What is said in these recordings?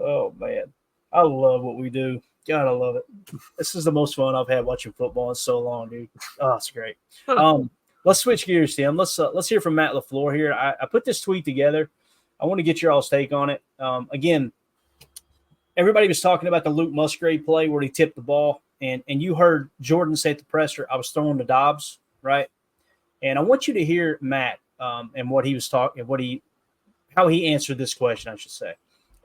Oh, man. I love what we do. God, I love it. This is the most fun I've had watching football in so long, dude. Oh, it's great. Let's switch gears, Tim. Let's hear from Matt LaFleur here. I put this tweet together. I want to get your all's take on it. Again, everybody was talking about the Luke Musgrave play where he tipped the ball, and you heard Jordan say at the presser, I was throwing to Dobbs, right? And I want you to hear Matt and what he was talking, how he answered this question, I should say.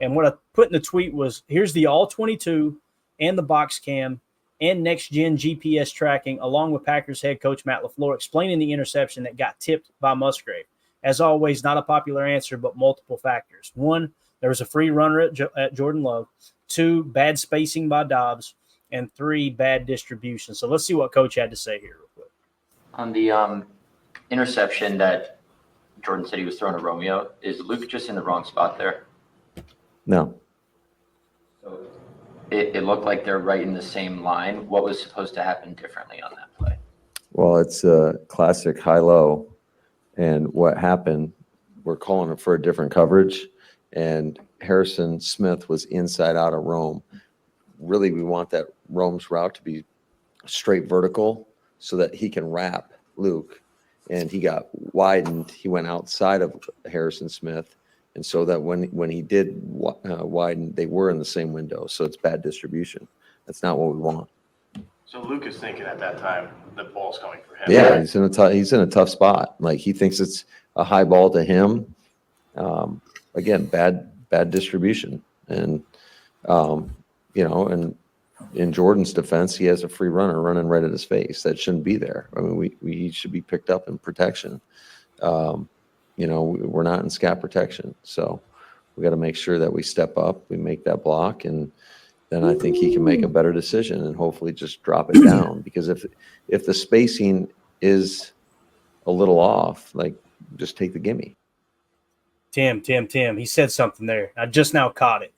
And what I put in the tweet was, here's the all-22 and the box cam and next-gen GPS tracking, along with Packers head coach Matt LaFleur explaining the interception that got tipped by Musgrave. As always, not a popular answer, but multiple factors. 1, there was a free runner at Jordan Love. 2, bad spacing by Dobbs. And 3, bad distribution. So let's see what Coach had to say here real quick. On the interception that Jordan said he was throwing to Romeo, is Luke just in the wrong spot there? No. So it looked like they're right in the same line. What was supposed to happen differently on that play? Well, it's a classic high-low. And what happened, we're calling it for a different coverage, and Harrison Smith was inside out of Rome. Really, we want that Rome's route to be straight vertical so that he can wrap Luke. And he got widened. He went outside of Harrison Smith. And so that when he did widen, they were in the same window. So it's bad distribution. That's not what we want. So Luke is thinking at that time the ball's coming for him. Yeah, he's in a tough spot. Like, he thinks it's a high ball to him. Again, bad distribution. And, and in Jordan's defense, he has a free runner running right at his face. That shouldn't be there. I mean, he should be picked up in protection. We're not in scat protection. So we got to make sure that we step up, we make that block, and then I think he can make a better decision and hopefully just drop it down. Because if the spacing is a little off, like, just take the gimme. Tim, he said something there. I just now caught it.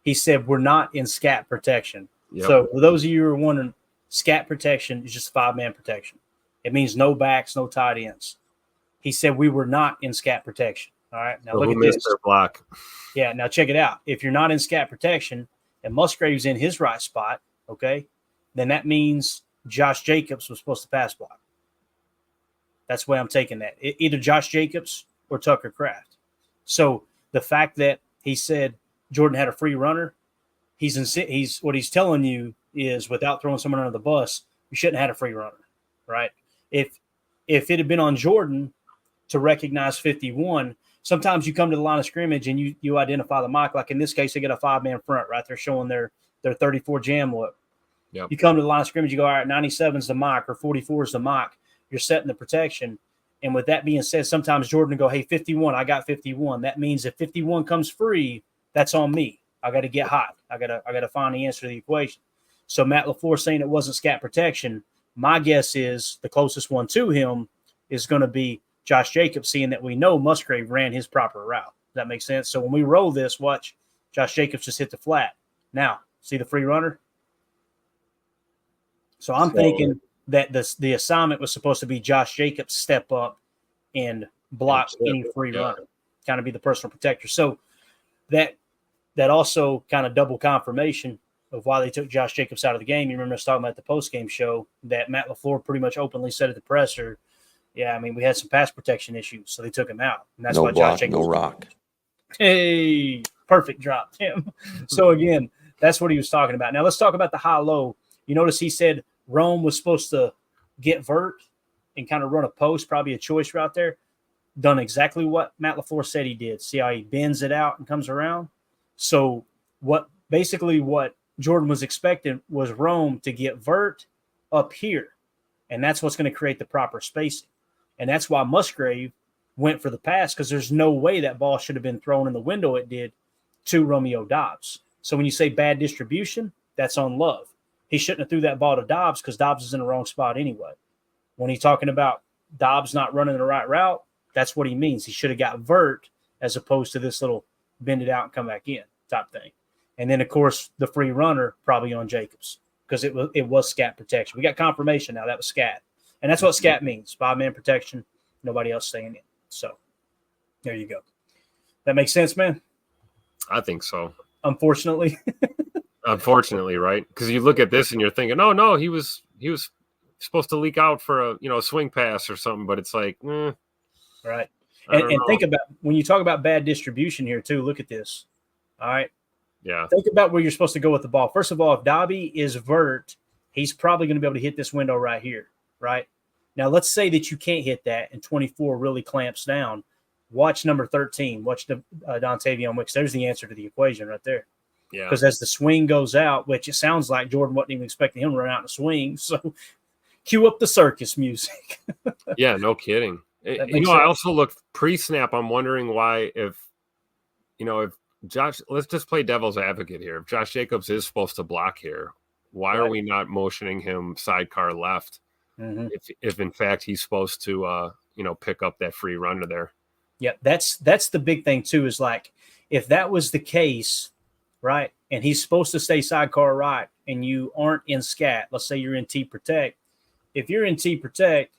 He said, we're not in scat protection. Yep. So for those of you who are wondering, scat protection is just 5-man protection. It means no backs, no tight ends. He said we were not in scat protection. All right. Now look at this. Their block. Yeah. Now check it out. If you're not in scat protection and Musgrave's in his right spot, okay, then that means Josh Jacobs was supposed to pass block. That's the way I'm taking that. Either Josh Jacobs or Tucker Kraft. So the fact that he said Jordan had a free runner, he's what he's telling you is, without throwing someone under the bus, you shouldn't have had a free runner, right? If it had been on Jordan to recognize 51, sometimes you come to the line of scrimmage and you identify the mock. Like in this case, they get a 5-man front, right? They're showing their 34 jam look. Yep. You come to the line of scrimmage, you go, all right, 97 is the mock or 44 is the mock. You're setting the protection. And with that being said, sometimes Jordan will go, hey, 51, I got 51. That means if 51 comes free, that's on me. I got to get hot. I got to find the answer to the equation. So Matt LaFleur saying it wasn't scat protection, my guess is the closest one to him is going to be Josh Jacobs, seeing that we know Musgrave ran his proper route. Does that make sense? So when we roll this, watch Josh Jacobs just hit the flat. Now, see the free runner? So I'm thinking that the assignment was supposed to be Josh Jacobs step up and block any free runner, kind of be the personal protector. So that also kind of double confirmation of why they took Josh Jacobs out of the game. You remember us talking about the post-game show that Matt LaFleur pretty much openly said at the presser, yeah, I mean, we had some pass protection issues, so they took him out. And that's why Josh Jacobs. No rock. Hey, perfect drop, Tim. So, again, that's what he was talking about. Now, let's talk about the high-low. You notice he said Rome was supposed to get vert and kind of run a post, probably a choice route there. Done exactly what Matt LaFleur said he did. See how he bends it out and comes around? So what Jordan was expecting was Rome to get vert up here, and that's what's going to create the proper spacing. And that's why Musgrave went for the pass, because there's no way that ball should have been thrown in the window it did to Romeo Dobbs. So when you say bad distribution, that's on Love. He shouldn't have threw that ball to Dobbs because Dobbs is in the wrong spot anyway. When he's talking about Dobbs not running the right route, that's what he means. He should have got vert as opposed to this little bend it out and come back in type thing. And then, of course, the free runner probably on Jacobs because it was scat protection. We got confirmation now that was scat. And that's what scat means, 5-man protection, nobody else staying in. So there you go. That makes sense, man? I think so. Unfortunately. Unfortunately, right? Because you look at this and you're thinking, oh no, he was supposed to leak out for a swing pass or something, but it's like, Right. I don't And know. think about when you talk about bad distribution here too. Look at this. All right. Yeah. Think about where you're supposed to go with the ball. First of all, if Dobby is vert, he's probably going to be able to hit this window right here. Right. Now, let's say that you can't hit that and 24 really clamps down. Watch number 13. Watch Dontavion Wicks. There's the answer to the equation right there. Yeah. Because as the swing goes out, which it sounds like Jordan wasn't even expecting him to run out and swing. So cue up the circus music. Yeah, no kidding. I sense. also looked pre-snap. I'm wondering why if Josh, let's just play devil's advocate here. If Josh Jacobs is supposed to block here, why are we not motioning him sidecar left? Mm-hmm. If in fact he's supposed to, pick up that free runner there. Yeah, that's the big thing too. Is like if that was the case, right, and he's supposed to stay sidecar right, and you aren't in scat. Let's say you're in T protect. If you're in T protect,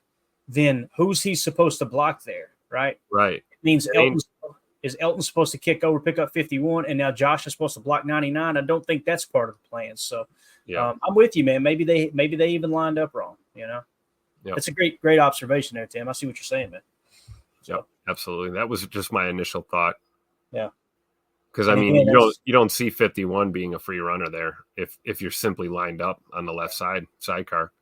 then who's he supposed to block there, right? Right. It means Elton supposed to kick over, pick up 51, and now Josh is supposed to block 99. I don't think that's part of the plan. So yeah, I'm with you, man. Maybe they even lined up wrong. That's a great observation there, Tim. I see what you're saying, man. Yep, absolutely. That was just my initial thought. Yeah. Because you don't see 51 being a free runner there if you're simply lined up on the left side sidecar.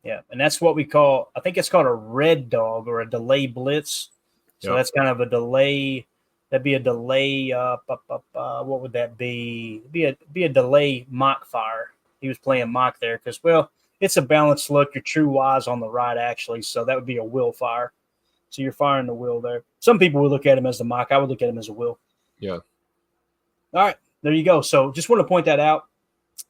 Yeah, and that's what we call. I think it's called a red dog or a delay blitz. So that's kind of a delay. That'd be a delay. What would that be? Be a delay mock fire. He was playing mock there because it's a balanced look. Your true Y's on the right actually, so that would be a will fire. So you're firing the will there. Some people would look at him as the mock. I would look at him as a will. Yeah. All right, there you go. So just want to point that out.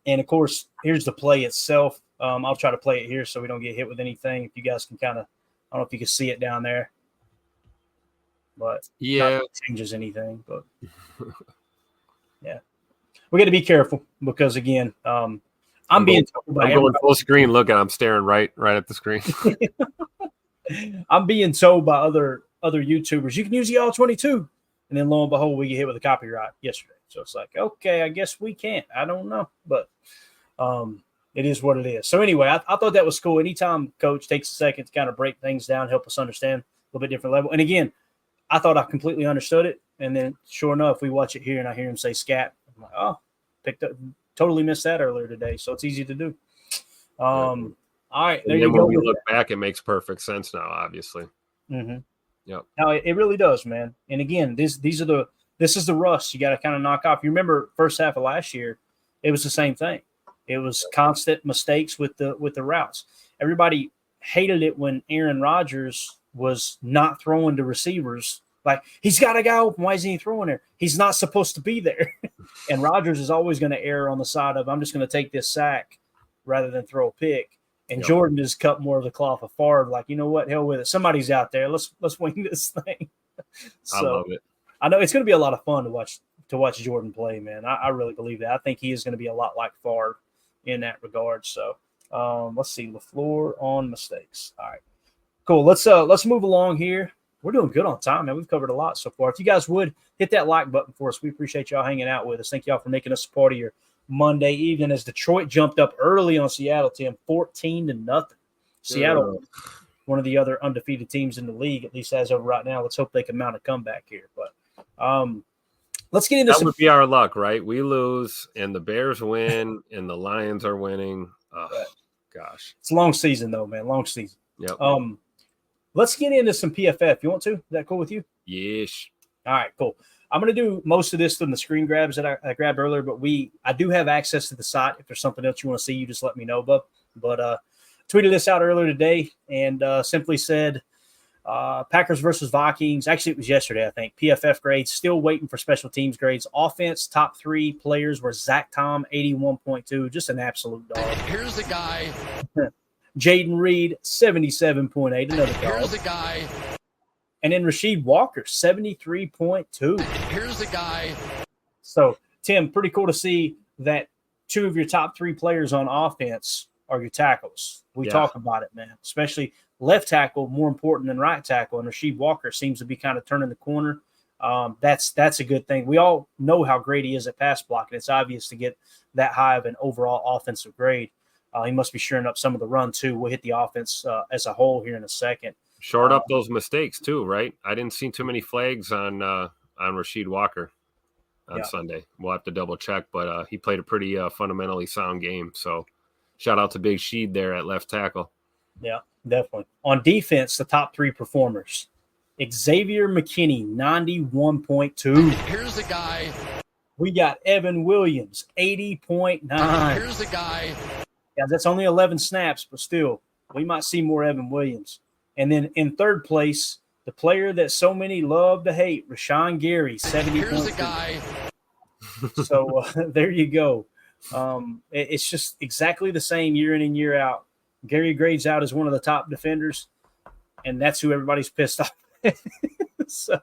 And of course, here's the play itself. I'll try to play it here so we don't get hit with anything. If you guys can kind of, I don't know if you can see it down there, but yeah, not changes anything. But yeah, we got to be careful because again, I'm going full screen. Look, I'm staring right at the screen. I'm being told by other YouTubers you can use the all-22, and then lo and behold, we get hit with a copyright yesterday. So it's like, okay, I guess we can't. I don't know, but it is what it is. So anyway, I thought that was cool. Anytime coach takes a second to kind of break things down, help us understand a little bit different level. And again, I thought I completely understood it. And then sure enough, we watch it here and I hear him say scat. I'm like, oh, totally missed that earlier today. So it's easy to do. All right. There you go. When we look back, it makes perfect sense now, obviously. Mm-hmm. Yep. No, it really does, man. And again, this is the rust you got to kind of knock off. You remember first half of last year, it was the same thing. It was constant mistakes with the routes. Everybody hated it when Aaron Rodgers was not throwing to receivers. Like, he's got a guy open. Why isn't he throwing there? He's not supposed to be there. And Rodgers is always going to err on the side of, I'm just going to take this sack rather than throw a pick. And Jordan just cut more of the cloth of Favre. Like, you know what? Hell with it. Somebody's out there. Let's wing this thing. So, I love it. I know it's going to be a lot of fun to watch Jordan play, man. I really believe that. I think he is going to be a lot like Favre in that regard. So let's see. LaFleur on mistakes. All right. Cool. Let's move along here. We're doing good on time, man. We've covered a lot so far. If you guys would hit that like button for us, we appreciate y'all hanging out with us. Thank y'all for making us a part of your Monday evening as Detroit jumped up early on Seattle, Tim, 14-0. Seattle, one of the other undefeated teams in the league, at least as of right now. Let's hope they can mount a comeback here. But let's get into that would be our luck, right? We lose and the Bears win and the Lions are winning. Oh, gosh. It's a long season, though, man. Long season. Yep. Let's get into some PFF. You want to? Is that cool with you? Yes. All right, cool. I'm going to do most of this from the screen grabs that I grabbed earlier, but I do have access to the site. If there's something else you want to see, you just let me know, bub. But tweeted this out earlier today and simply said Packers versus Vikings. Actually, it was yesterday, I think. PFF grades, still waiting for special teams grades. Offense, top 3 players were Zach Tom, 81.2, just an absolute dog. Here's the guy. Jaden Reed, 77.8, another dog. Here's the guy. And then Rasheed Walker, 73.2. Here's the guy. So, Tim, pretty cool to see that 2 of your top 3 players on offense are your tackles. We talk about it, man, especially left tackle, more important than right tackle. And Rasheed Walker seems to be kind of turning the corner. That's a good thing. We all know how great he is at pass blocking. It's obvious to get that high of an overall offensive grade. He must be shoring up some of the run too. We'll hit the offense as a whole here in a second. Short up those mistakes too, right? I didn't see too many flags on Rasheed Walker on Sunday. We'll have to double check, but he played a pretty fundamentally sound game. So shout out to Big Sheed there at left tackle. Yeah, definitely. On defense, the top three performers. Xavier McKinney, 91.2. Here's the guy. We got Evan Williams, 80.9. Here's the guy. Yeah, that's only 11 snaps, but still, we might see more Evan Williams. And then in third place, the player that so many love to hate, Rashawn Gary, 70. Here's the guy. So there you go. It's just exactly the same year in and year out. Gary grades out as one of the top defenders, and that's who everybody's pissed off. So,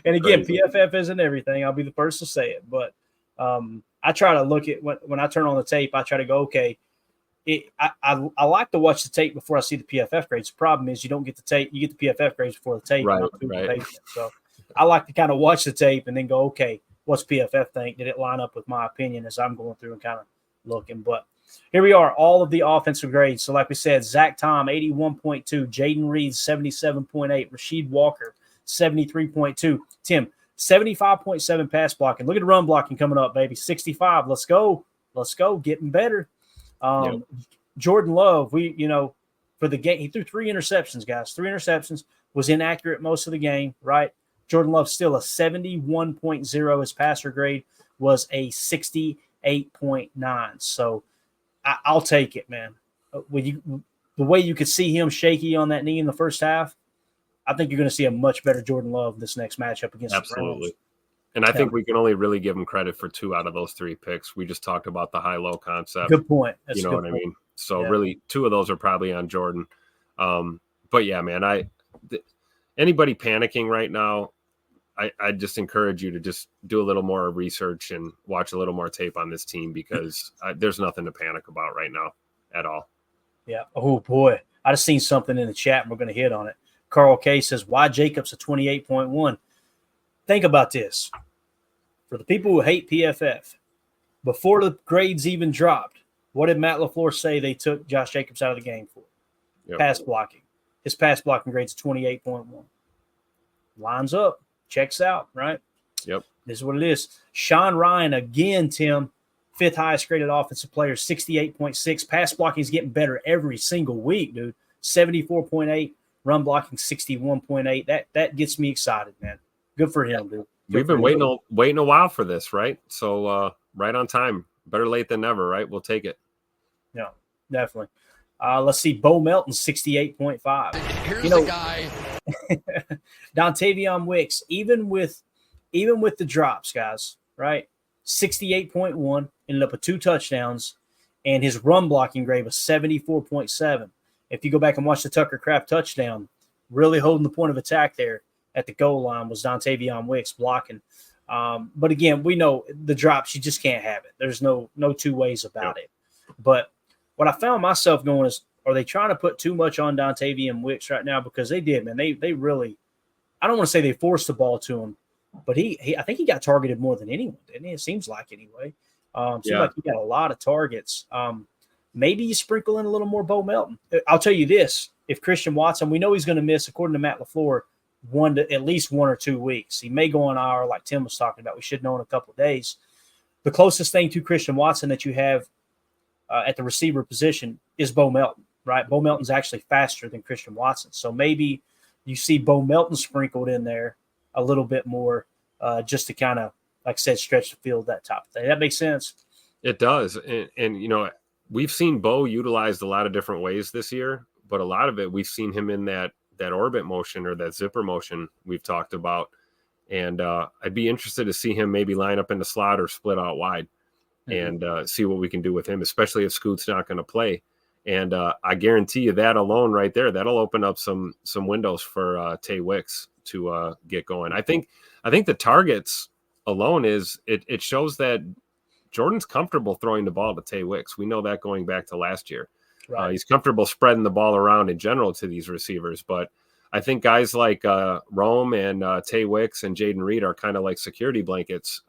and again, Crazy. PFF isn't everything. I'll be the first to say it, but I try to look at when I turn on the tape. I try to go, okay. I like to watch the tape before I see the PFF grades. The problem is you don't get the tape. You get the PFF grades before the tape. Right. So I like to kind of watch the tape and then go, okay, what's PFF think? Did it line up with my opinion as I'm going through and kind of looking? But here we are, all of the offensive grades. So like we said, Zach Tom, 81.2. Jaden Reed, 77.8. Rasheed Walker, 73.2. Tim, 75.7 pass blocking. Look at the run blocking coming up, baby. 65. Let's go. Getting better. Jordan Love, for the game, he threw 3 interceptions, guys. 3 interceptions, was inaccurate most of the game, right? Jordan Love still a 71.0. His passer grade was a 68.9. So I'll take it, man. The way you could see him shaky on that knee in the first half, I think you're going to see a much better Jordan Love this next matchup against the Browns. And I think we can only really give him credit for 2 out of those 3 picks. We just talked about the high-low concept. Good point. You know what I mean? So really 2 of those are probably on Jordan. But yeah, man, anybody panicking right now, I just encourage you to just do a little more research and watch a little more tape on this team because there's nothing to panic about right now at all. Yeah. Oh, boy. I just seen something in the chat, and we're going to hit on it. Carl K says, why Jacobs a 28.1? Think about this. For the people who hate PFF, before the grades even dropped, what did Matt LaFleur say they took Josh Jacobs out of the game for? Yep. Pass blocking. His pass blocking grade's 28.1. Lines up. Checks out, right? Yep. This is what it is. Sean Ryan, again, Tim, 5th highest graded offensive player, 68.6. Pass blocking is getting better every single week, dude. 74.8. Run blocking, 61.8. That gets me excited, man. Good for him, dude. We've been waiting a while for this, right? So right on time. Better late than never, right? We'll take it. Yeah, definitely. Let's see. Bo Melton, 68.5. Here's the guy. Dontavion Wicks, even with the drops, guys, right? 68.1, ended up with 2 touchdowns, and his run blocking grade was 74.7. If you go back and watch the Tucker Kraft touchdown, really holding the point of attack there at the goal line was Dontavion Wicks blocking. But again, we know the drops, you just can't have it. There's no 2 ways about it. But what I found myself going is, are they trying to put too much on Dontavion Wicks right now? Because they did, man. They really, I don't want to say they forced the ball to him, but I think he got targeted more than anyone, didn't he? It seems like anyway. Seems like he got a lot of targets. Maybe you sprinkle in a little more Bo Melton. I'll tell you this. If Christian Watson, we know he's going to miss, according to Matt LaFleur, at least 1 or 2 weeks. He may go on IR like Tim was talking about. We should know in a couple of days. The closest thing to Christian Watson that you have at the receiver position is Bo Melton, right? Bo Melton's actually faster than Christian Watson. So maybe you see Bo Melton sprinkled in there a little bit more just to kind of, like I said, stretch the field, that type of thing. That makes sense? It does. And we've seen Bo utilized a lot of different ways this year, but a lot of it we've seen him in that orbit motion or that zipper motion we've talked about. And I'd be interested to see him maybe line up in the slot or split out wide and see what we can do with him, especially if Scoot's not going to play. And I guarantee you that alone right there, that'll open up some windows for Tay Wicks to get going. I think the targets alone it shows that Jordan's comfortable throwing the ball to Tay Wicks. We know that going back to last year. Right. He's comfortable spreading the ball around in general to these receivers, but I think guys like Rome and Tay Wicks and Jaden Reed are kind of like security blankets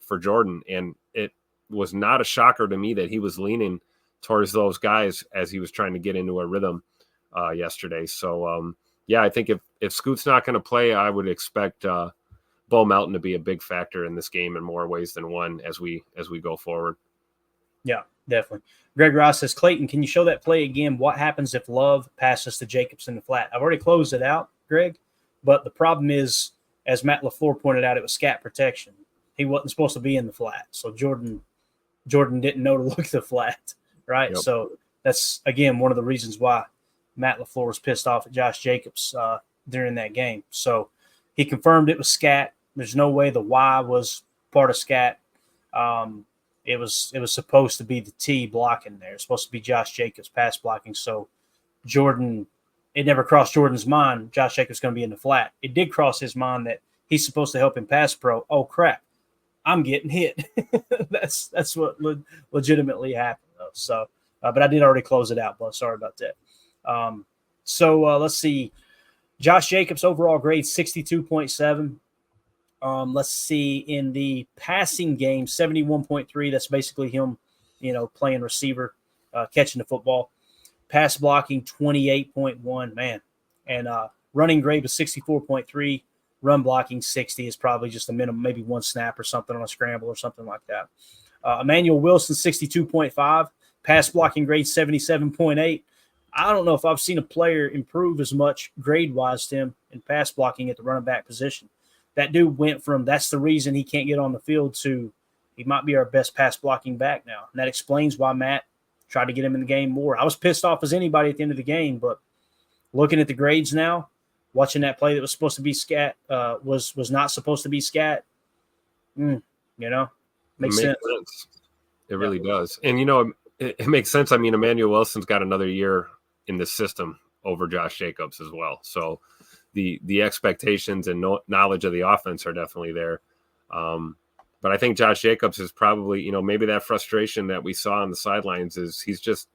for Jordan. And it was not a shocker to me that he was leaning towards those guys as he was trying to get into a rhythm yesterday. So, yeah, I think if Scoot's not going to play, I would expect Bo Melton to be a big factor in this game in more ways than one as we go forward. Yeah, definitely. Greg Ross says, Clayton, can you show that play again? What happens if Love passes to Jacobs in the flat? I've already closed it out, Greg, but the problem is, as Matt LaFleur pointed out, it was scat protection. He wasn't supposed to be in the flat, so Jordan didn't know to look at the flat, right? Yep. So that's, again, one of the reasons why Matt LaFleur was pissed off at Josh Jacobs during that game. So he confirmed it was scat. There's no way the Y was part of scat. It was supposed to be the T blocking there. It's supposed to be Josh Jacobs pass blocking. So Jordan, it never crossed Jordan's mind Josh Jacobs going to be in the flat. It did cross his mind that he's supposed to help him pass pro. Oh crap, I'm getting hit. that's what legitimately happened though. So, but I did already close it out, but sorry about that. Let's see. Josh Jacobs overall grade 62.7. Let's see, in the passing game, 71.3. That's basically him, playing receiver, catching the football. Pass blocking, 28.1, man. And running grade was 64.3. Run blocking, 60 is probably just a minimum, maybe one snap or something on a scramble or something like that. Emmanuel Wilson, 62.5. Pass blocking grade, 77.8. I don't know if I've seen a player improve as much grade-wise to him in pass blocking at the running back position. That dude went from that's the reason he can't get on the field to he might be our best pass blocking back now. And that explains why Matt tried to get him in the game more. I was pissed off as anybody at the end of the game, but looking at the grades now, watching that play that was supposed to be scat was not supposed to be scat, makes sense. It really does. And, it makes sense. I mean, Emmanuel Wilson's got another year in the system over Josh Jacobs as well. So the expectations and knowledge of the offense are definitely there. But I think Josh Jacobs is probably, maybe that frustration that we saw on the sidelines is he's just,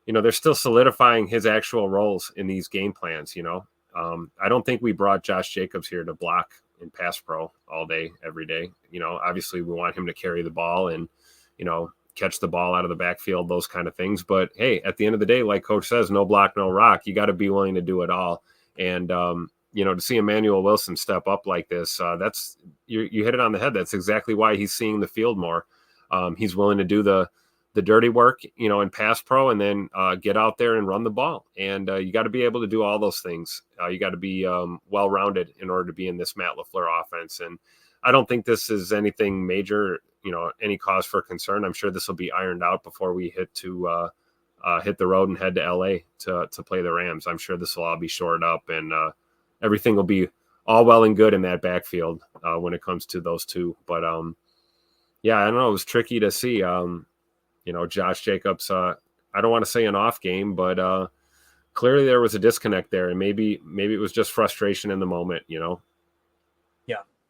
they're still solidifying his actual roles in these game plans. I don't think we brought Josh Jacobs here to block in pass pro all day, every day. Obviously we want him to carry the ball and, catch the ball out of the backfield, those kind of things. But hey, at the end of the day, like Coach says, no block, no rock. You got to be willing to do it all. And, to see Emmanuel Wilson step up like this, that's you hit it on the head. That's exactly why he's seeing the field more. He's willing to do the dirty work, in pass pro and then get out there and run the ball. And you got to be able to do all those things. You got to be well-rounded in order to be in this Matt LaFleur offense. And I don't think this is anything major, any cause for concern. I'm sure this will be ironed out before we hit the road and head to LA to play the Rams. I'm sure this will all be shored up and everything will be all well and good in that backfield when it comes to those two. But yeah, I don't know. It was tricky to see, Josh Jacobs. I don't want to say an off game, but clearly there was a disconnect there, and maybe it was just frustration in the moment. Yeah,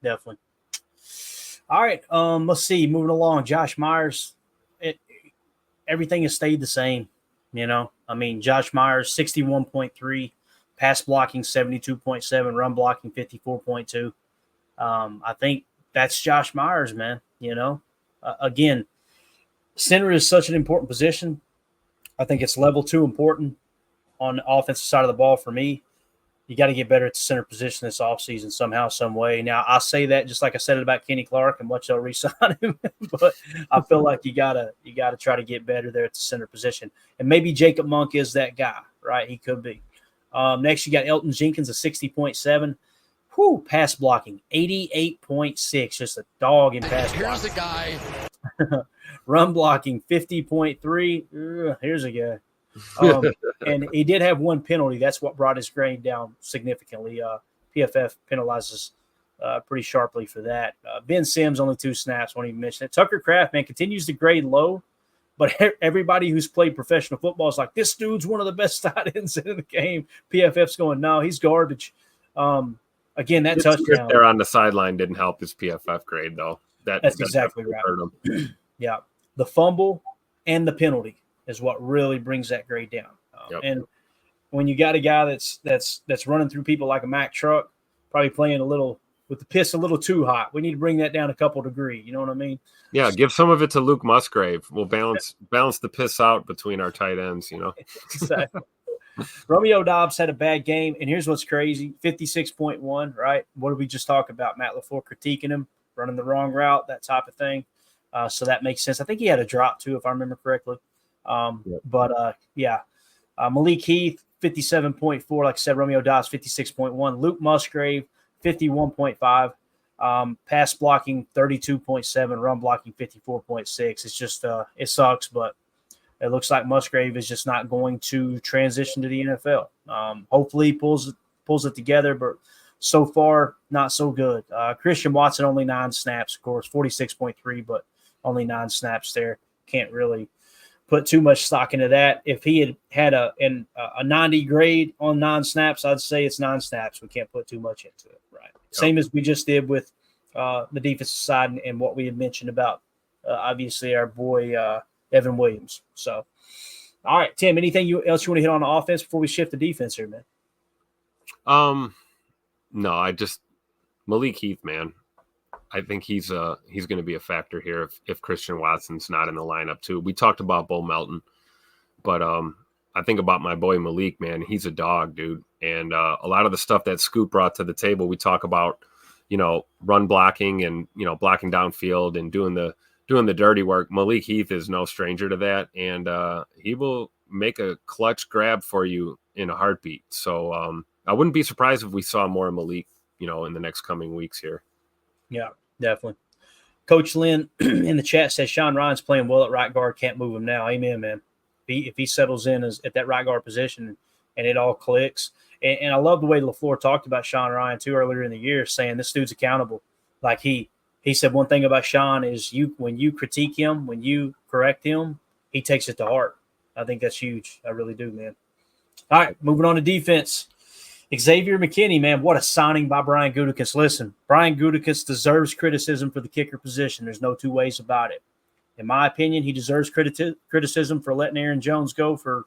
definitely. All right, let's see. Moving along, Josh Myers. Everything has stayed the same. Josh Myers 61.3, pass blocking 72.7, run blocking 54.2. I think that's Josh Myers, man. Again, center is such an important position. I think it's level 2 important on the offensive side of the ball for me. You got to get better at the center position this offseason somehow, some way. Now, I say that just like I said it about Kenny Clark and what they'll re-sign him, but I feel like you gotta try to get better there at the center position. And maybe Jacob Monk is that guy, right? He could be. Next, you got Elton Jenkins at 60.7. Pass blocking 88.6. Just a dog in pass blocking. Here's the guy. Run blocking 50.3. Here's a guy. And he did have one penalty. That's what brought his grade down significantly. PFF penalizes pretty sharply for that. Ben Sims, only 2 snaps. Won't even mention it. Tucker Kraft, man, continues to grade low, but everybody who's played professional football is like, this dude's one of the best tight ends in the game. PFF's going, no, he's garbage. Again, that touchdown there on the sideline didn't help his PFF grade, though. That's exactly right. Yeah, the fumble and the penalty is what really brings that grade down. Yep. And when you got a guy that's running through people like a Mack truck, probably playing a little with the piss a little too hot. We need to bring that down a couple degrees. You know what I mean? Yeah, give some of it to Luke Musgrave. We'll balance the piss out between our tight ends, you know. Exactly. Romeo Doubs had a bad game, and here's what's crazy: 56.1. Right? What did we just talk about? Matt LaFleur critiquing him, running the wrong route, that type of thing. So that makes sense. I think he had a drop too, if I remember correctly. But Malik Heath 57.4. Like I said, Romeo Doubs 56.1. Luke Musgrave 51.5. Pass blocking 32.7. Run blocking 54.6. It's just it sucks, but it looks like Musgrave is just not going to transition to the NFL. Hopefully he pulls it together, but so far not so good. Christian Watson only 9 snaps, of course, 46.3, but only 9 snaps there. Can't really put too much stock into that. If he had a 90 grade on 9 snaps, I'd say it's 9 snaps. We can't put too much into it, right? Yep. Same as we just did with the defensive side and what we had mentioned about obviously our boy Evan Williams. So, all right, Tim, anything else you want to hit on the offense before we shift to defense here, man? No, Malik Heath, man. I think he's going to be a factor here if Christian Watson's not in the lineup too. We talked about Bo Melton, but I think about my boy Malik, man. He's a dog, dude. And a lot of the stuff that Scoop brought to the table, we talk about, run blocking and, blocking downfield and doing the dirty work. Malik Heath is no stranger to that. And he will make a clutch grab for you in a heartbeat. So I wouldn't be surprised if we saw more of Malik, in the next coming weeks here. Yeah, definitely. Coach Lynn in the chat says Sean Ryan's playing well at right guard. Can't move him now. Amen, man. If he settles in at that right guard position and it all clicks. And I love the way LaFleur talked about Sean Ryan too earlier in the year, saying this dude's accountable. Like he said one thing about Sean is when you critique him, when you correct him, he takes it to heart. I think that's huge. I really do, man. All right, moving on to defense. Xavier McKinney, man, what a signing by Brian Gutekunst. Listen, Brian Gutekunst deserves criticism for the kicker position. There's no two ways about it. In my opinion, he deserves criticism for letting Aaron Jones go for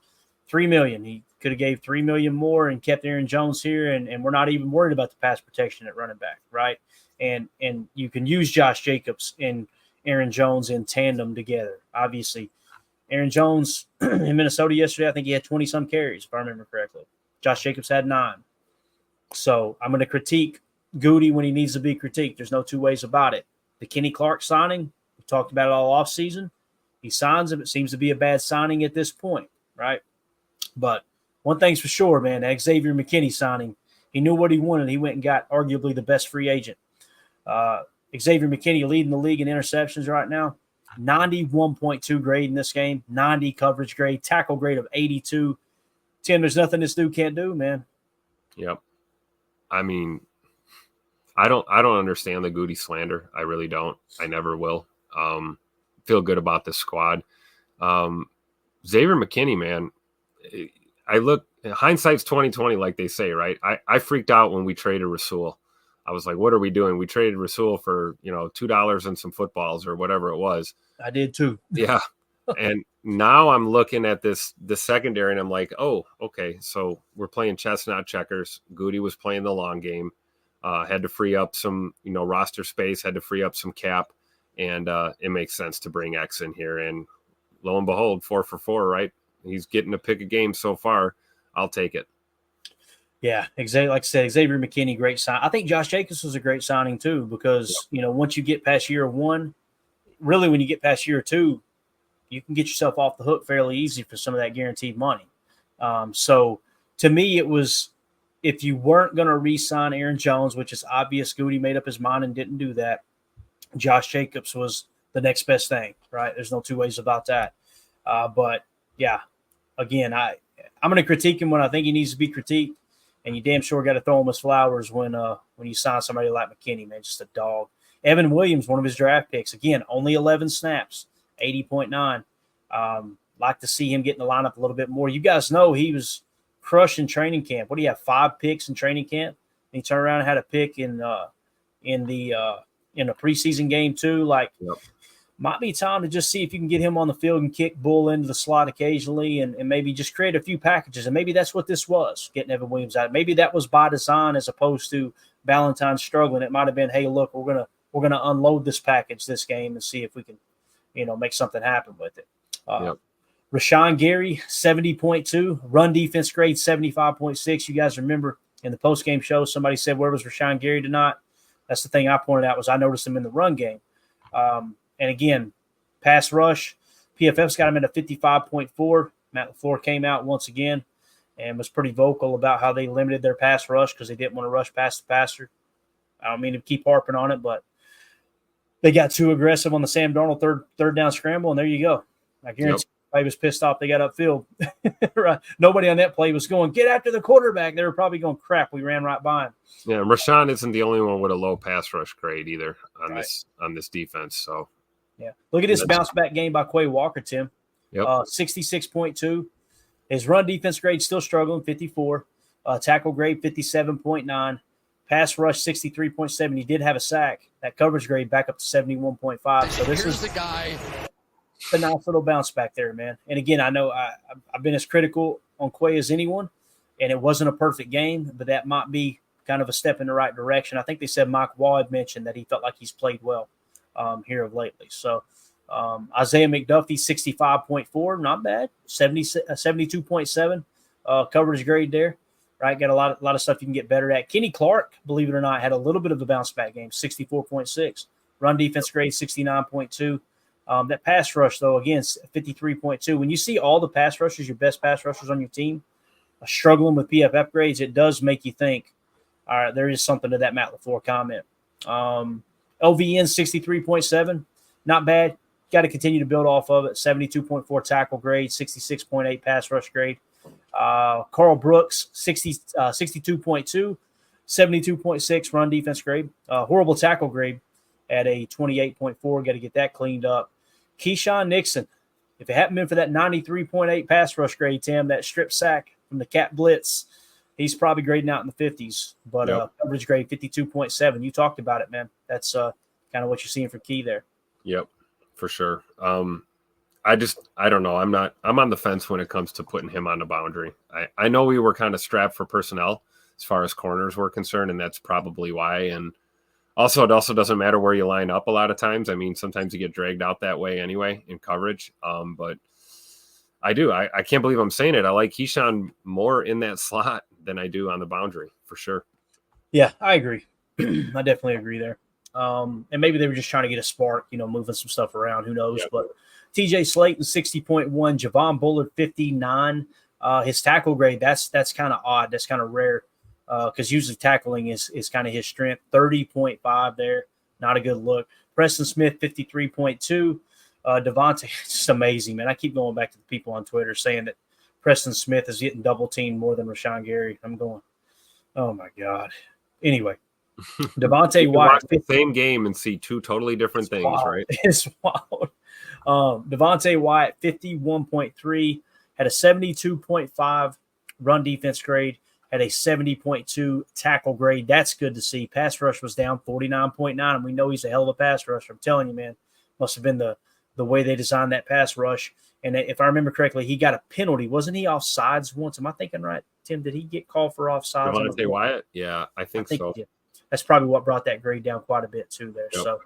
$3 million. He could have gave $3 million more and kept Aaron Jones here, and we're not even worried about the pass protection at running back, right? And you can use Josh Jacobs and Aaron Jones in tandem together. Obviously, Aaron Jones in Minnesota yesterday, I think he had 20-some carries, if I remember correctly. Josh Jacobs had 9. So I'm going to critique Goody when he needs to be critiqued. There's no two ways about it. The Kenny Clark signing, we talked about it all offseason. He signs him. It seems to be a bad signing at this point, right? But one thing's for sure, man, that Xavier McKinney signing, he knew what he wanted. He went and got arguably the best free agent. Xavier McKinney leading the league in interceptions right now. 91.2 grade in this game, 90 coverage grade, tackle grade of 82. Tim, there's nothing this dude can't do, man. Yep. I mean, I don't understand the Goody slander. I really don't. I never will. Feel good about this squad. Xavier McKinney, man, hindsight's 20/20, like they say, right? I freaked out when we traded Rasul. I was like, what are we doing? We traded Rasul for, $2 and some footballs or whatever it was. I did too. Yeah. And now I'm looking at the secondary and I'm like, oh, okay. So we're playing chess, not checkers. Goody was playing the long game, had to free up some, roster space, had to free up some cap. And it makes sense to bring X in here. And lo and behold, 4 for 4, right? He's getting to pick a game so far. I'll take it. Yeah, exactly. Like I said, Xavier McKinney, great sign. I think Josh Jacobs was a great signing too, because, once you get past year 1, really when you get past year 2, you can get yourself off the hook fairly easy for some of that guaranteed money. So to me, it was, if you weren't going to re-sign Aaron Jones, which is obvious, Goody made up his mind and didn't do that, Josh Jacobs was the next best thing, right? There's no two ways about that. But yeah, again, I'm going to critique him when I think he needs to be critiqued. And you damn sure got to throw him his flowers when you sign somebody like McKinney, man, just a dog. Evan Williams, one of his draft picks, again, only 11 snaps, 80.9. Like to see him get in the lineup a little bit more. You guys know he was crushed in training camp. What do you have, 5 picks in training camp? And he turned around and had a pick in the preseason game too. Like, might be time to just see if you can get him on the field and kick Bull into the slot occasionally and maybe just create a few packages. And maybe that's what this was, getting Evan Williams out. Maybe that was by design as opposed to Valentine struggling. It might have been, hey, look, we're gonna unload this package this game and see if we can, make something happen with it. Rashawn Gary, 70.2. Run defense grade, 75.6. You guys remember in the postgame show, somebody said, where was Rashawn Gary tonight? That's the thing I pointed out was I noticed him in the run game. And again, pass rush, PFF's got him at a 55.4. Matt LaFleur came out once again and was pretty vocal about how they limited their pass rush because they didn't want to rush past the passer. I don't mean to keep harping on it, but they got too aggressive on the Sam Darnold third down scramble, and there you go. I guarantee everybody was pissed off they got upfield. Right. Nobody on that play was going, get after the quarterback. They were probably going, crap, we ran right by him. Yeah, Rashawn isn't the only one with a low pass rush grade either on this defense. So yeah, look at this bounce back game by Quay Walker, Tim. 66.2. His run defense grade still struggling, 54. Tackle grade 57.9. Pass rush 63.7. He did have a sack. That coverage grade back up to 71.5. So this is the guy. a nice little bounce back there, man. And again, I know I've been as critical on Quay as anyone, and it wasn't a perfect game, but that might be kind of a step in the right direction. I think they said Mike Waugh had mentioned that he felt like he's played well here of lately. So Isaiah McDuffie, 65.4, not bad. 72.7 coverage grade there, right? Got a lot of stuff you can get better at. Kenny Clark, believe it or not, had a little bit of a bounce back game, 64.6. Run defense grade, 69.2. That pass rush, though, again, 53.2. When you see all the pass rushers, your best pass rushers on your team, struggling with PFF grades, it does make you think, all right, there is something to that Matt LaFleur comment. LVN 63.7, not bad. Got to continue to build off of it. 72.4 tackle grade, 66.8 pass rush grade. Carl Brooks, 62.2, 72.6 run defense grade. Horrible tackle grade at a 28.4. Got to get that cleaned up. Keyshawn Nixon, if it hadn't been for that 93.8 pass rush grade, Tim, that strip sack from the Cat Blitz, he's probably grading out in the 50s. But coverage grade 52.7. You talked about it, man. That's kind of what you're seeing for Key there. Yep, for sure. I don't know. I'm on the fence when it comes to putting him on the boundary. I know we were kind of strapped for personnel as far as corners were concerned, and that's probably why. And also, it also doesn't matter where you line up a lot of times. I mean, sometimes you get dragged out that way anyway in coverage. But I do. I can't believe I'm saying it. I like Keyshawn more in that slot than I do on the boundary, for sure. Yeah, I agree. I definitely agree there. And maybe they were just trying to get a spark, moving some stuff around. Who knows? Yep. But TJ Slayton, 60.1. Javon Bullard, 59. His tackle grade, that's kind of odd. That's kind of rare because usually tackling is kind of his strength. 30.5 there. Not a good look. Preston Smith, 53.2. Devontae, just amazing, man. I keep going back to the people on Twitter saying that Preston Smith is getting double-teamed more than Rashawn Gary. I'm going, oh, my God. Anyway. Devontae White. Watch the same game and see two totally different things, wild. Right? It's wild. Devontae White, 51.3, had a 72.5 run defense grade, had a 70.2 tackle grade. That's good to see. Pass rush was down 49.9, and we know he's a hell of a pass rusher. I'm telling you, man, must have been the way they designed that pass rush. And if I remember correctly, he got a penalty. Wasn't he offsides once? Am I thinking right, Tim? Did he get called for offsides? Devontae Wyatt? Yeah, I think so. That's probably what brought that grade down quite a bit too there. Yep. So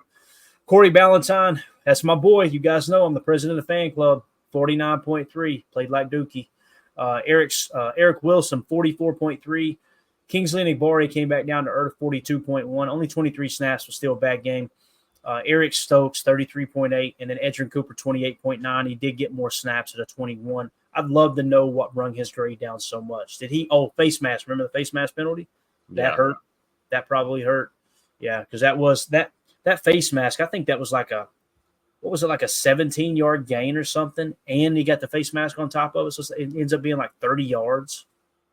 Corey Ballantyne, that's my boy. You guys know I'm the president of the fan club, 49.3, played like Dookie. Eric Wilson, 44.3. Kingsley Enagbare came back down to earth, 42.1. Only 23 snaps, was still a bad game. Eric Stokes, 33.8, and then Edrin Cooper, 28.9. He did get more snaps at a 21. I'd love to know what brung his grade down so much. Did he – face mask. Remember the face mask penalty? That hurt. That probably hurt. Yeah, because that was that face mask. I think that was like a 17-yard gain or something, and he got the face mask on top of it, so it ends up being like 30 yards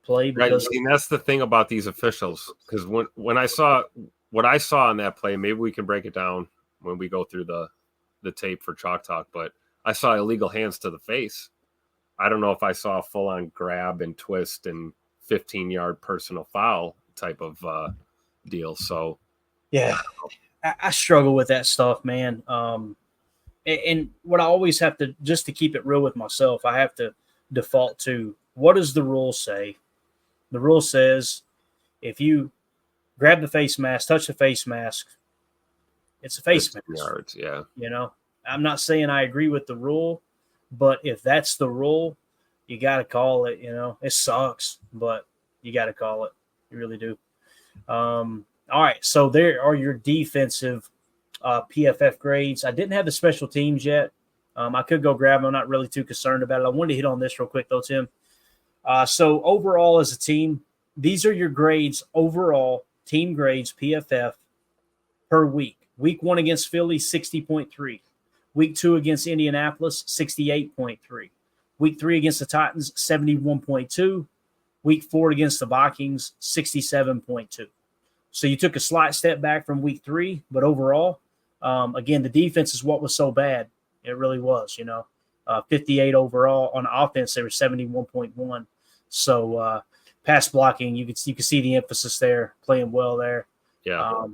play. Right, and that's the thing about these officials, because when I saw what I saw on that play, maybe we can break it down when we go through the tape for Chalk Talk, but I saw illegal hands to the face. I don't know if I saw a full-on grab and twist and 15-yard personal foul type of deal. So yeah, I struggle with that stuff, man. And And what I always have to, just to keep it real with myself, I have to default to, what does the rule say? The rule says if you grab the face mask, touch the face mask, it's a face mask. Yards, yeah. You know, I'm not saying I agree with the rule, but if that's the rule, you got to call it. You know, it sucks, but you got to call it. You really do. All right, so there are your defensive PFF grades. I didn't have the special teams yet. I could go grab them. I'm not really too concerned about it. I wanted to hit on this real quick, though, Tim. So overall as a team, these are your grades overall, team grades, PFF, per week. Week 1 against Philly, 60.3. Week 2 against Indianapolis, 68.3. Week 3 against the Titans, 71.2. Week 4 against the Vikings, 67.2. So you took a slight step back from week 3, but overall, again, the defense is what was so bad. It really was, 58 overall. On offense, they were 71.1. So pass blocking, you could see the emphasis there, playing well there. Yeah.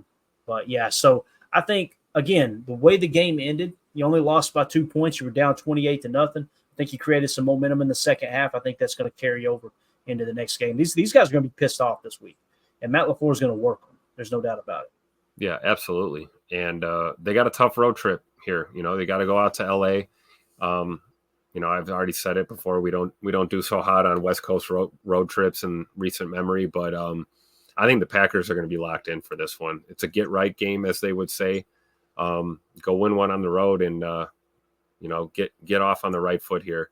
But yeah, so I think, again, the way the game ended, you only lost by 2 points. You were down 28-0. I think you created some momentum in the second half. I think that's going to carry over into the next game. These guys are going to be pissed off this week, and Matt LaFleur is going to work them. There's no doubt about it. Yeah, absolutely. And they got a tough road trip here. They got to go out to LA. I've already said it before. We don't do so hot on West Coast road trips in recent memory, but I think the Packers are going to be locked in for this one. It's a get right game, as they would say. Go win one on the road and get off on the right foot here.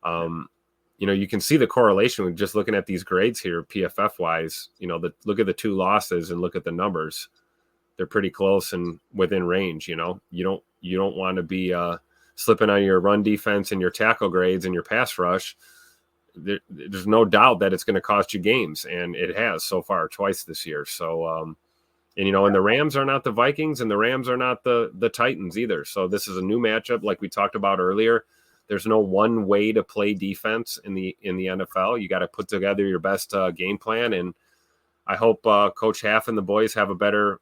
You can see the correlation with just looking at these grades here, PFF wise. Look at the 2 losses and look at the numbers. They're pretty close and within range. You don't want to be slipping on your run defense and your tackle grades and your pass rush. There's no doubt that it's going to cost you games, and it has so far twice this year. So, and the Rams are not the Vikings, and the Rams are not the Titans either. So this is a new matchup, like we talked about earlier. There's no one way to play defense in the NFL. You got to put together your best game plan, and I hope Coach Half and the boys have a better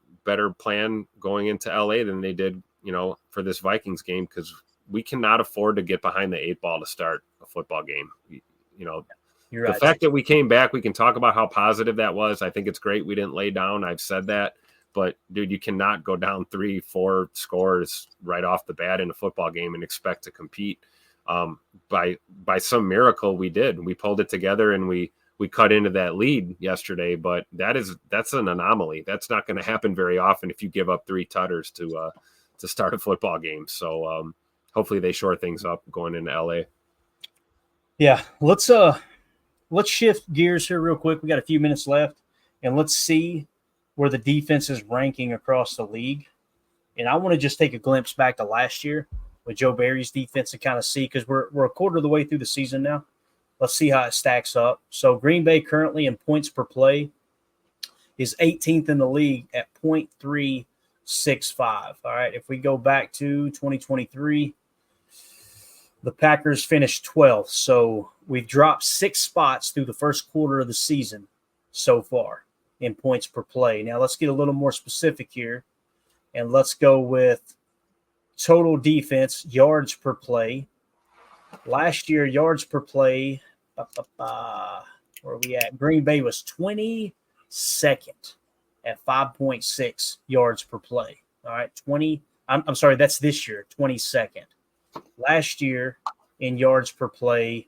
plan going into LA than they did, for this Vikings game, because we cannot afford to get behind the 8 ball to start a football game. You're right. The fact that we came back, we can talk about how positive that was. I think it's great we didn't lay down. I've said that. But, dude, you cannot go down 3-4 scores right off the bat in a football game and expect to compete. By some miracle, we did. We pulled it together and we cut into that lead yesterday. But that's an anomaly. That's not going to happen very often if you give up 3 tutters to start a football game. So hopefully they shore things up going into LA. Yeah, let's shift gears here real quick. We got a few minutes left, and let's see where the defense is ranking across the league. And I want to just take a glimpse back to last year with Joe Barry's defense to kind of see, because we're a quarter of the way through the season now. Let's see how it stacks up. So Green Bay currently in points per play is 18th in the league at 0.365. All right, if we go back to 2023, the Packers finished 12th. So we've dropped 6 spots through the first quarter of the season so far in points per play. Now let's get a little more specific here, and let's go with total defense, yards per play. Last year, yards per play, where are we at? Green Bay was 22nd at 5.6 yards per play. All right, I'm sorry, that's this year, 22nd. Last year, in yards per play,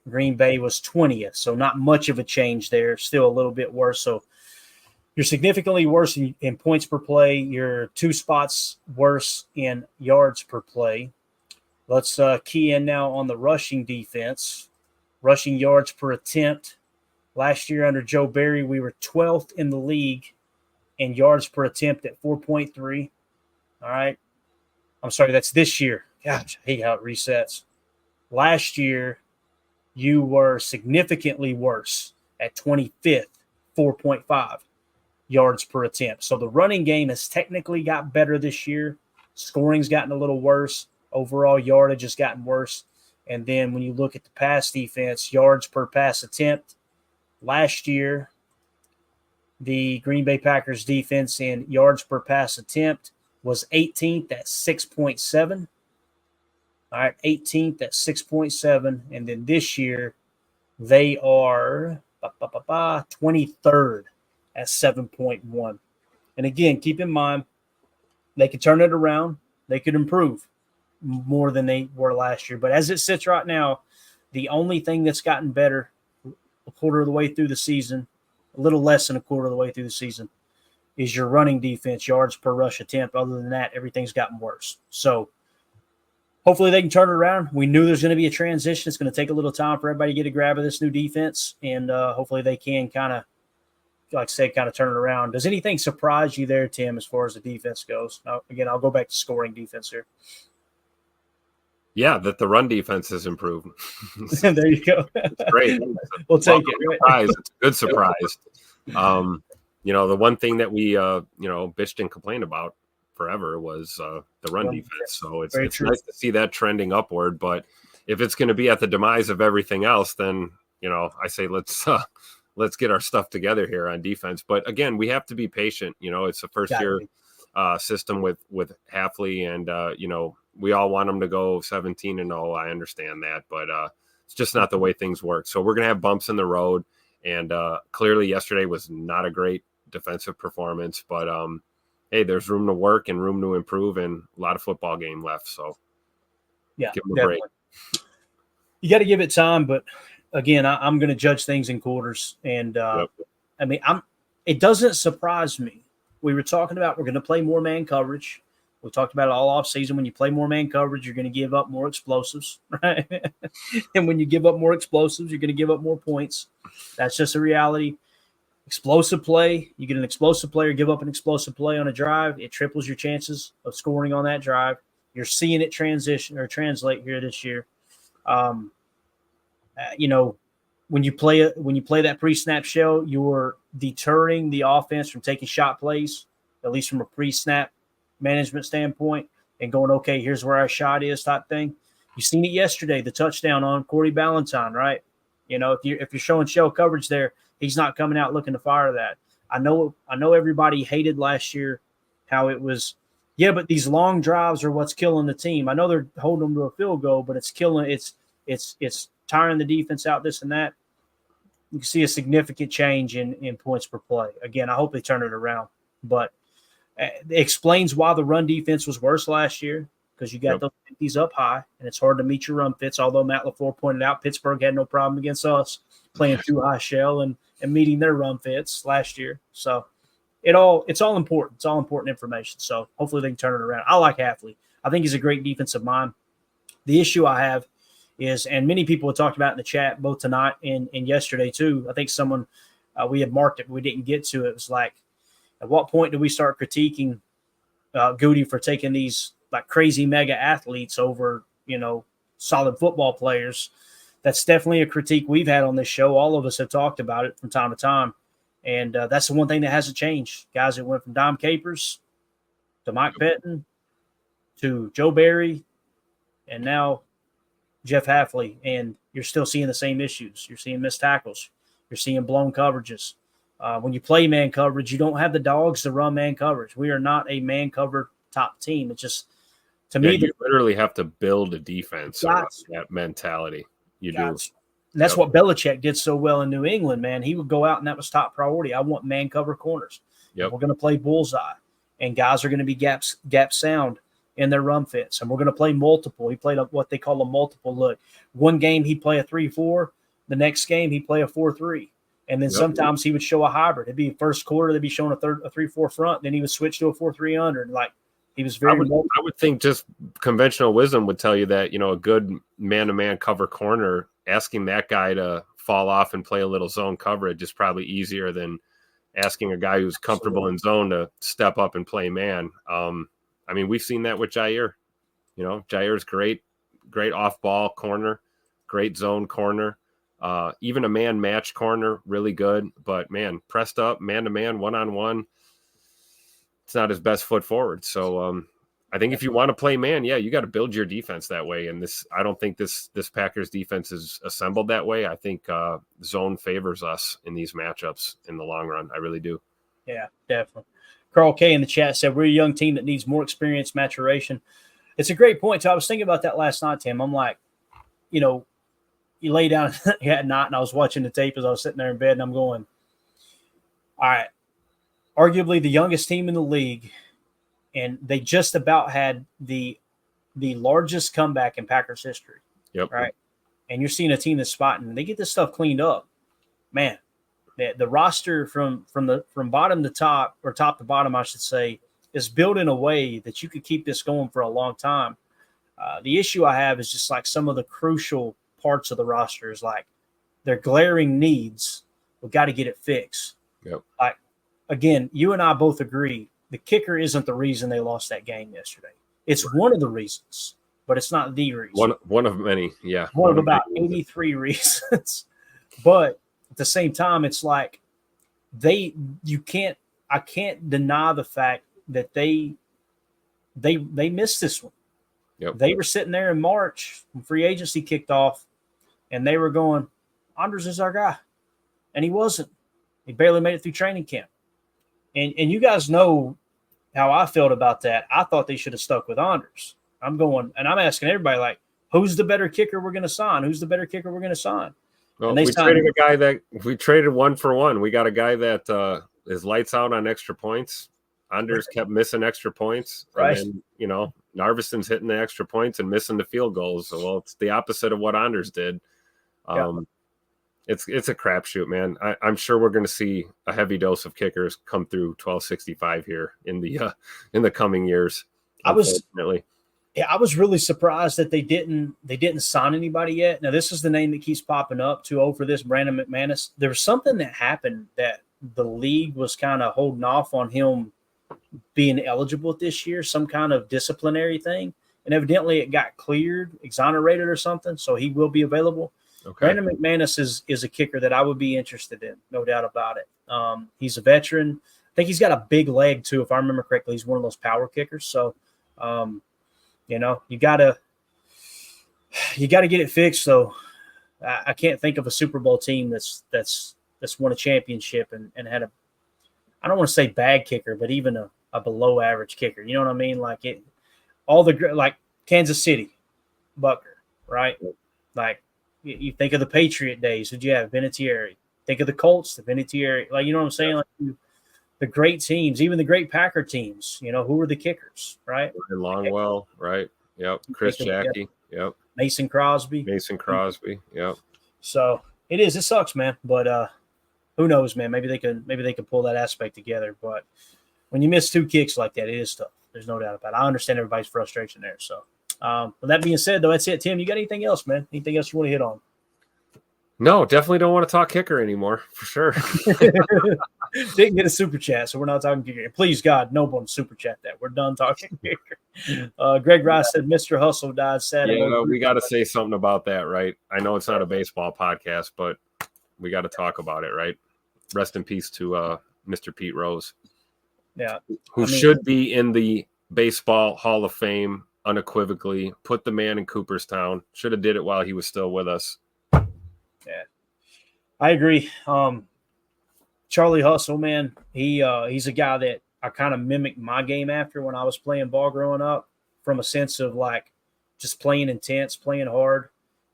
Green Bay was 20th, so not much of a change there. Still a little bit worse. So you're significantly worse in points per play. You're 2 spots worse in yards per play. Let's key in now on the rushing defense. Rushing yards per attempt. Last year under Joe Barry, we were 12th in the league in yards per attempt at 4.3. All right. I'm sorry, that's this year. Gosh, I hate how it resets. Last year, you were significantly worse at 25th, 4.5 yards per attempt. So the running game has technically got better this year. Scoring's gotten a little worse. Overall yardage has gotten worse. And then when you look at the pass defense, yards per pass attempt, last year, the Green Bay Packers defense in yards per pass attempt was 18th at 6.7. All right, 18th at 6.7. And then this year, they are 23rd at 7.1. And again, keep in mind, they could turn it around. They could improve more than they were last year. But as it sits right now, the only thing that's gotten better a quarter of the way through the season, a little less than a quarter of the way through the season, is your running defense, yards per rush attempt. Other than that, everything's gotten worse. So hopefully they can turn it around. We knew there's going to be a transition. It's going to take a little time for everybody to get a grab of this new defense, and hopefully they can kind of, like I said, kind of turn it around. Does anything surprise you there, Tim, as far as the defense goes? Now, again, I'll go back to scoring defense here. Yeah, that the run defense has improved. There you go. It's great. We'll take it. Right? Surprise. It's a good surprise. The one thing that we, bitched and complained about forever was the run defense. So it's nice to see that trending upward. But if it's going to be at the demise of everything else, then, I say let's get our stuff together here on defense. But again, we have to be patient. It's a first year system with Hafley, and we all want them to go 17-0. I understand that, but it's just not the way things work. So we're going to have bumps in the road. And clearly yesterday was not a great defensive performance, but hey, there's room to work and room to improve, and a lot of football game left. So yeah, give them a break. You got to give it time, but again, I'm going to judge things in quarters. And it doesn't surprise me. We were talking about we're going to play more man coverage. We talked about it all off season. When you play more man coverage, you're going to give up more explosives, right? And when you give up more explosives, you're going to give up more points. That's just a reality. Explosive play, you get an explosive player, give up an explosive play on a drive, it triples your chances of scoring on that drive. You're seeing it transition or translate here this year. When you play that pre-snap shell, you're deterring the offense from taking shot plays, at least from a pre-snap management standpoint, and going, okay, here's where our shot is type thing. You seen it yesterday, the touchdown on Corey Ballantyne, right? If you're showing shell coverage there, he's not coming out looking to fire that. I know everybody hated last year how it was, but these long drives are what's killing the team. I know they're holding them to a field goal, but it's tiring the defense out, this and that. You can see a significant change in points per play. Again, I hope they turn it around, but it explains why the run defense was worse last year, because you got those 50s up high, and it's hard to meet your run fits. Although Matt LaFleur pointed out Pittsburgh had no problem against us playing too high shell and meeting their run fits last year. So it's all important. It's all important information. So hopefully they can turn it around. I like Hafley. I think he's a great defensive mind. The issue I have is, and many people have talked about in the chat both tonight and yesterday too, I think someone we had marked it, but we didn't get to it. It was like, at what point do we start critiquing Goody for taking these like crazy mega athletes over, solid football players? That's definitely a critique we've had on this show. All of us have talked about it from time to time. And that's the one thing that hasn't changed. Guys that went from Dom Capers to Mike Pettin to Joe Barry and now Jeff Hafley. And you're still seeing the same issues. You're seeing missed tackles. You're seeing blown coverages. When you play man coverage, you don't have the dogs to run man coverage. We are not a man cover top team. It's just, to me, you literally have to build a defense around that mentality. You do. And that's what Belichick did so well in New England, man. He would go out, and that was top priority. I want man cover corners. We're going to play bullseye, and guys are going to be gap sound in their run fits, and we're going to play multiple. He played what they call a multiple look. One game he'd play a 3-4. The next game he'd play a 4-3. And then sometimes he would show a hybrid. It'd be first quarter, they'd be showing a 3-4 front. Then he would switch to a 4-3 under. Like, he was very. I would think just conventional wisdom would tell you that, a good man-to-man cover corner, asking that guy to fall off and play a little zone coverage is probably easier than asking a guy who's comfortable in zone to step up and play man. We've seen that with Jair. Jair's great off-ball corner, great zone corner. Even a man match corner, really good, but man, pressed up, man-to-man, one-on-one, it's not his best foot forward. So I think if you want to play man, you got to build your defense that way. And I don't think this Packers defense is assembled that way. I think zone favors us in these matchups in the long run. I really do. Yeah, definitely. Carl K in the chat said, we're a young team that needs more experience, maturation. It's a great point. So I was thinking about that last night, Tim. I'm like, you lay down at night, and I was watching the tape as I was sitting there in bed, and I'm going, all right, arguably the youngest team in the league, and they just about had the largest comeback in Packers history. Yep. Right. And you're seeing a team that's spotting, they get this stuff cleaned up. Man, the roster from bottom to top, or top to bottom, I should say, is built in a way that you could keep this going for a long time. The issue I have is just like some of the crucial parts of the roster is like their glaring needs. We've got to get it fixed. Yep. Like, again, you and I both agree the kicker isn't the reason they lost that game yesterday. It's one of the reasons, but it's not the reason. One of many, yeah. One of about 83 reasons. But at the same time, it's like I can't deny the fact that they missed this one. Yep. They were sitting there in March when free agency kicked off, and they were going, Anders is our guy. And he wasn't. He barely made it through training camp. And you guys know how I felt about that. I thought they should have stuck with Anders. I'm going, and I'm asking everybody, like, who's the better kicker we're going to sign? Who's the better kicker we're going to sign? Well, we traded one for one. We got a guy that is lights out on extra points. Anders kept missing extra points. Right. And then, Narvison's hitting the extra points and missing the field goals. So, well, it's the opposite of what Anders did. It's a crapshoot, man. I'm sure we're going to see a heavy dose of kickers come through 1265 here in the coming years. I was really surprised that they didn't sign anybody yet. Now, this is the name that keeps popping up, 2-0 for this, Brandon McManus. There was something that happened that the league was kind of holding off on him being eligible this year, some kind of disciplinary thing. And evidently it got cleared, exonerated or something, so he will be available. Okay. Brandon McManus is a kicker that I would be interested in, no doubt about it. He's a veteran. I think he's got a big leg too, if I remember correctly. He's one of those power kickers. So, you gotta get it fixed. So I can't think of a Super Bowl team that's won a championship and had I don't want to say bad kicker, but even a below average kicker. You know what I mean? Like like Kansas City, Bucker, right? Like you think of the Patriot days. Who'd you have? Vinatieri. Think of the Colts, the Vinatieri. Like, you know what I'm saying? Like the great teams, even the great Packer teams. Who were the kickers, right? Longwell, right? Yep. Chris Jackie. Yep. Mason Crosby. Yep. So it sucks, man. But who knows, man? Maybe they can pull that aspect together. But when you miss 2 kicks like that, it is tough. There's no doubt about it. I understand everybody's frustration there. So, with that being said, though, that's it. Tim, you got anything else, man? Anything else you want to hit on? No, definitely don't want to talk kicker anymore, for sure. Didn't get a super chat, so we're not talking kicker. Please, God, no one super chat that. We're done talking kicker. Greg Rice said Mr. Hustle died Saturday. Yeah, we got to say something about that, right? I know it's not a baseball podcast, but we got to talk about it, right? Rest in peace to Mr. Pete Rose. Yeah. Who should be in the Baseball Hall of Fame unequivocally. Put the man in Cooperstown. Should have did it while he was still with us. Yeah. I agree. Charlie Hustle, man, he's a guy that I kind of mimicked my game after when I was playing ball growing up, from a sense of like just playing intense, playing hard.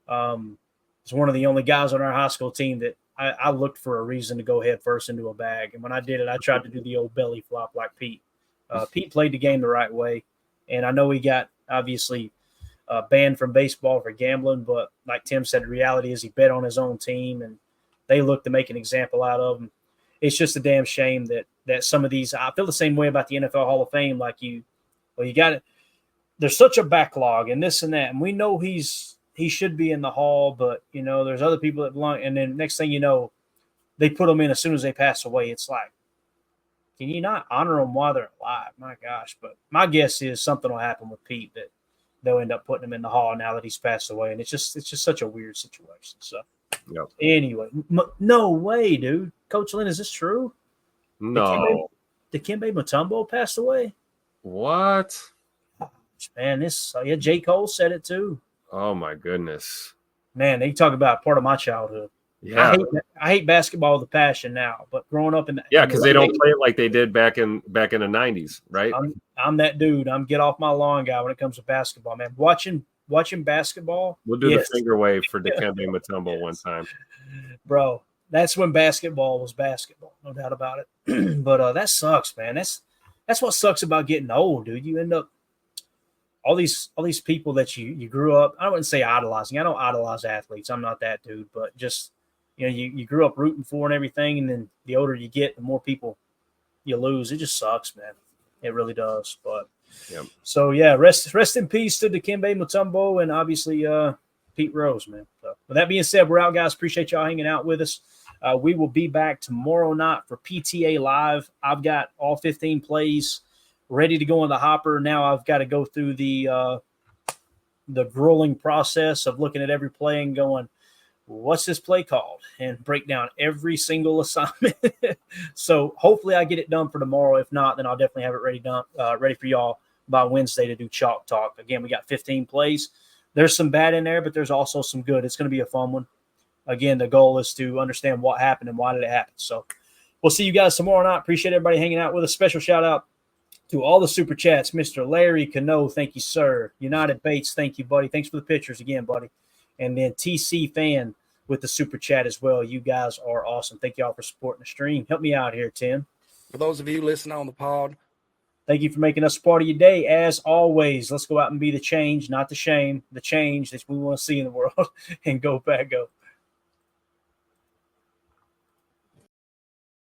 He's one of the only guys on our high school team that I looked for a reason to go head first into a bag. And when I did it, I tried to do the old belly flop like Pete. Pete played the game the right way. And I know he got obviously banned from baseball for gambling, but like Tim said, the reality is he bet on his own team and they looked to make an example out of him. It's just a damn shame that some of these, I feel the same way about the NFL Hall of Fame. Like you got it. There's such a backlog and this and that. And we know he should be in the hall, but there's other people that belong. And then next thing you know, they put them in as soon as they pass away. It's like, can you not honor them while they're alive? My gosh. But my guess is something will happen with Pete that they'll end up putting him in the hall now that he's passed away. And it's just such a weird situation. So Anyway, no way, dude. Coach Lynn, is this true? No. Dikembe Mutombo passed away? What? Man, J. Cole said it too. Oh my goodness. Man, they talk about part of my childhood. Yeah, I hate basketball with a passion now, but growing up in the because they don't play it like they did back in the 90s, right? I'm that dude. I'm get off my lawn guy when it comes to basketball, man. Watching basketball. We'll do the finger wave for Dikembe Mutombo one time. Bro, that's when basketball was basketball, no doubt about it. But that sucks, man. That's what sucks about getting old, dude. You end up all these people that you grew up. I wouldn't say idolizing. I don't idolize athletes. I'm not that dude, but just you grew up rooting for and everything, and then the older you get, the more people you lose. It just sucks, man. It really does. But so yeah, rest in peace to Dikembe Mutombo and obviously Pete Rose, man. So, with that being said, we're out, guys. Appreciate y'all hanging out with us. We will be back tomorrow night for PTA Live. I've got all 15 plays ready to go in the hopper. Now I've got to go through the grueling process of looking at every play and going, what's this play called? And break down every single assignment. So hopefully I get it done for tomorrow. If not, then I'll definitely have it ready for y'all by Wednesday to do Chalk Talk. Again, we got 15 plays. There's some bad in there, but there's also some good. It's going to be a fun one. Again, the goal is to understand what happened and why did it happen. So we'll see you guys tomorrow night. Appreciate everybody hanging out with us. Special shout out to all the super chats. Mr. Larry Cano, thank you, sir. United Bates, thank you, buddy. Thanks for the pictures again, buddy. And then TC Fan with the super chat as well. You guys are awesome. Thank you all for supporting the stream. Help me out here, Tim. For those of you listening on the pod, thank you for making us a part of your day. As always, let's go out and be the change, not the shame, the change that we want to see in the world. And go, Pack, go.